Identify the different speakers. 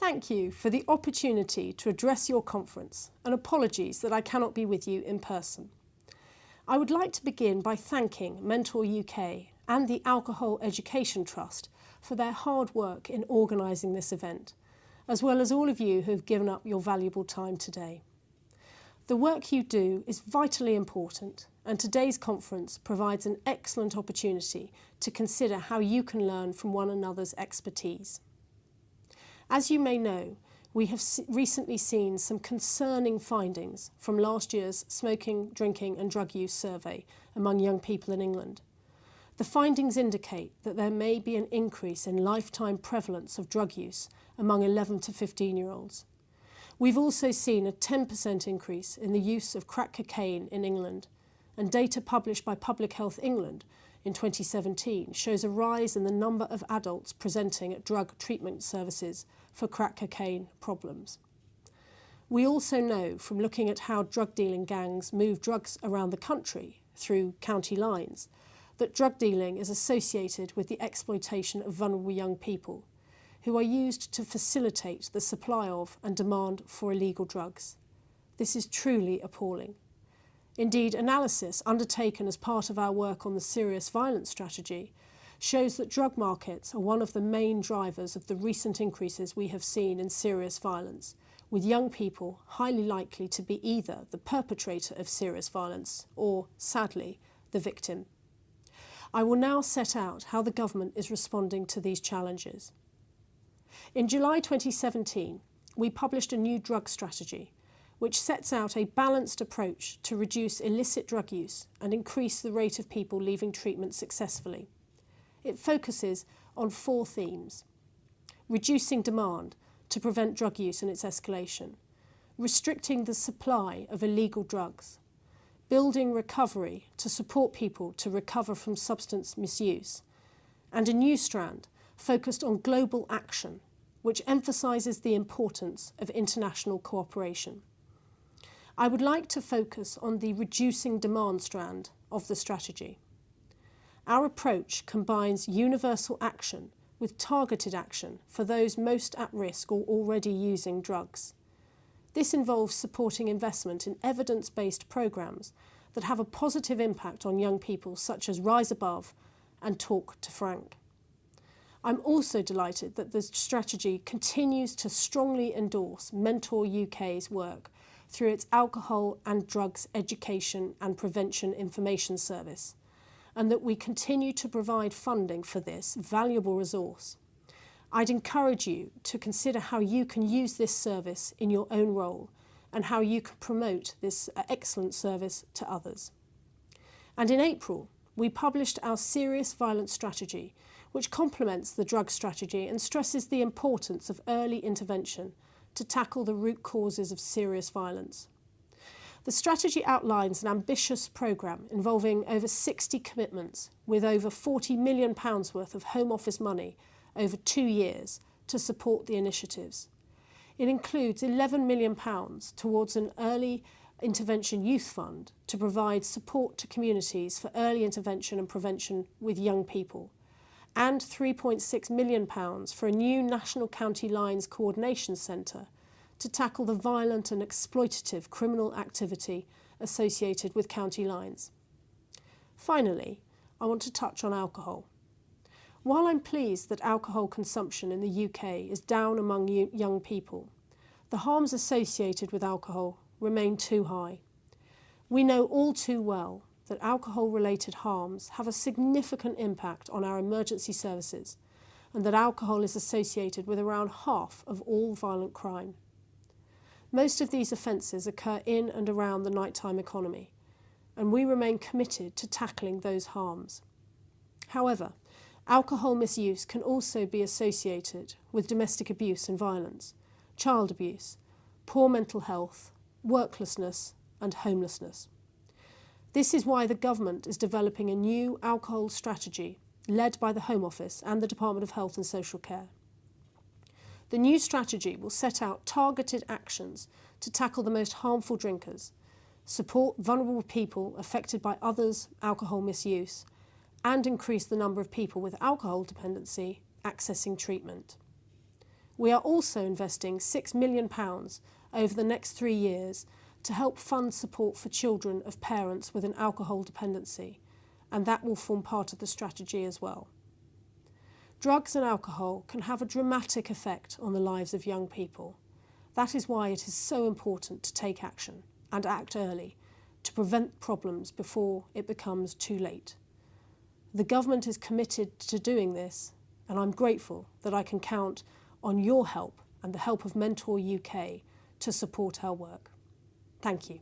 Speaker 1: thank you for the opportunity to address your conference, and apologies that I cannot be with you in person. I would like to begin by thanking Mentor UK and the Alcohol Education Trust for their hard work in organising this event, as well as all of you who have given up your valuable time today. The work you do is vitally important, and today's conference provides an excellent opportunity to consider how you can learn from one another's expertise. As you may know, we have recently seen some concerning findings from last year's smoking, drinking and drug use survey among young people in England. The findings indicate that there may be an increase in lifetime prevalence of drug use among 11 to 15-year-olds. We've also seen a 10% increase in the use of crack cocaine in England, and data published by Public Health England in 2017 shows a rise in the number of adults presenting at drug treatment services for crack cocaine problems. We also know from looking at how drug dealing gangs move drugs around the country through county lines that drug dealing is associated with the exploitation of vulnerable young people who are used to facilitate the supply of and demand for illegal drugs. This is truly appalling. Indeed, analysis undertaken as part of our work on the serious violence strategy shows that drug markets are one of the main drivers of the recent increases we have seen in serious violence, with young people highly likely to be either the perpetrator of serious violence or, sadly, the victim. I will now set out how the government is responding to these challenges. In July 2017, we published a new drug strategy which sets out a balanced approach to reduce illicit drug use and increase the rate of people leaving treatment successfully. It focuses on 4 themes: reducing demand to prevent drug use and its escalation, restricting the supply of illegal drugs, building recovery to support people to recover from substance misuse, and a new strand focused on global action, which emphasises the importance of international cooperation. I would like to focus on the reducing demand strand of the strategy. Our approach combines universal action with targeted action for those most at risk or already using drugs. This involves supporting investment in evidence-based programmes that have a positive impact on young people, such as Rise Above and Talk to Frank. I'm also delighted that the strategy continues to strongly endorse Mentor UK's work through its Alcohol and Drugs Education and Prevention Information Service, and that we continue to provide funding for this valuable resource. I'd encourage you to consider how you can use this service in your own role and how you can promote this excellent service to others. And in April, we published our serious violence strategy, which complements the drug strategy and stresses the importance of early intervention to tackle the root causes of serious violence. The strategy outlines an ambitious programme involving over 60 commitments with over £40 million worth of Home Office money over 2 years to support the initiatives. It includes £11 million towards an early intervention youth fund to provide support to communities for early intervention and prevention with young people, and £3.6 million for a new National County Lines Coordination Centre to tackle the violent and exploitative criminal activity associated with county lines. Finally, I want to touch on alcohol. While I'm pleased that alcohol consumption in the UK is down among young people, the harms associated with alcohol remain too high. We know all too well that alcohol-related harms have a significant impact on our emergency services, and that alcohol is associated with around half of all violent crime. Most of these offences occur in and around the nighttime economy, and we remain committed to tackling those harms. However, alcohol misuse can also be associated with domestic abuse and violence, child abuse, poor mental health, worklessness and homelessness. This is why the government is developing a new alcohol strategy led by the Home Office and the Department of Health and Social Care. The new strategy will set out targeted actions to tackle the most harmful drinkers, support vulnerable people affected by others' alcohol misuse, and increase the number of people with alcohol dependency accessing treatment. We are also investing £6 million over the next 3 years to help fund support for children of parents with an alcohol dependency, and that will form part of the strategy as well. Drugs and alcohol can have a dramatic effect on the lives of young people. That is why it is so important to take action and act early to prevent problems before it becomes too late. The government is committed to doing this, and I'm grateful that I can count on your help and the help of Mentor UK to support our work. Thank you.